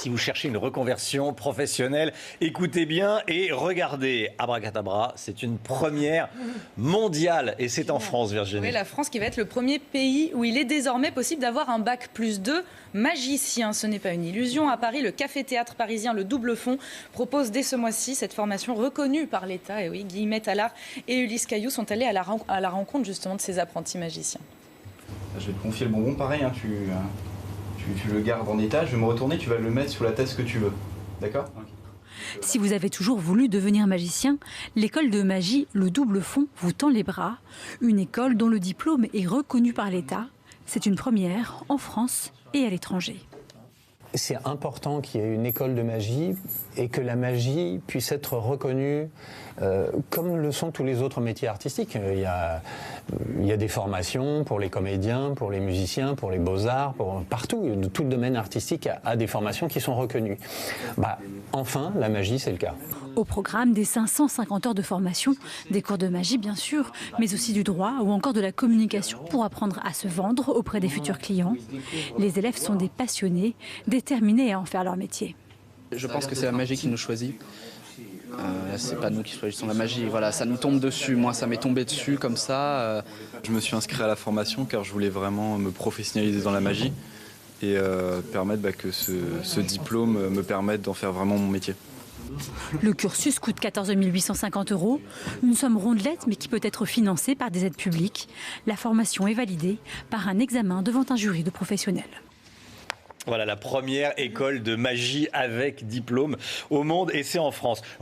Si vous cherchez une reconversion professionnelle, écoutez bien et regardez. Abracadabra, c'est une première mondiale et c'est en France, Virginie. Oui, la France qui va être le premier pays où il est désormais possible d'avoir un bac+2 magicien. Ce n'est pas une illusion. À Paris, le café-théâtre parisien Le Double Fond propose dès ce mois-ci cette formation reconnue par l'État. Et oui, Guillemette Allard et Ulysse Caillou sont allés à la rencontre justement de ces apprentis magiciens. Je vais te confier le bonbon, pareil, hein, tu le gardes en état, je vais me retourner, tu vas le mettre sous la tasse que tu veux. D'accord ? Si vous avez toujours voulu devenir magicien, l'école de magie Le Double Fond vous tend les bras. Une école dont le diplôme est reconnu par l'État. C'est une première en France et à l'étranger. C'est important qu'il y ait une école de magie et que la magie puisse être reconnue comme le sont tous les autres métiers artistiques. Il y a des formations pour les comédiens, pour les musiciens, pour les beaux-arts, partout. Tout le domaine artistique a des formations qui sont reconnues. Enfin, la magie, c'est le cas. Au programme des 550 heures de formation, des cours de magie bien sûr, mais aussi du droit ou encore de la communication pour apprendre à se vendre auprès des futurs clients. Les élèves sont des passionnés, déterminés à en faire leur métier. Je pense que c'est la magie qui nous choisit. C'est pas nous qui choisissons la magie. Voilà, ça nous tombe dessus. Moi, ça m'est tombé dessus comme ça. Je me suis inscrit à la formation car je voulais vraiment me professionnaliser dans la magie et permettre que ce diplôme me permette d'en faire vraiment mon métier. Le cursus coûte 14 850 €, une somme rondelette mais qui peut être financée par des aides publiques. La formation est validée par un examen devant un jury de professionnels. Voilà la première école de magie avec diplôme au monde et c'est en France.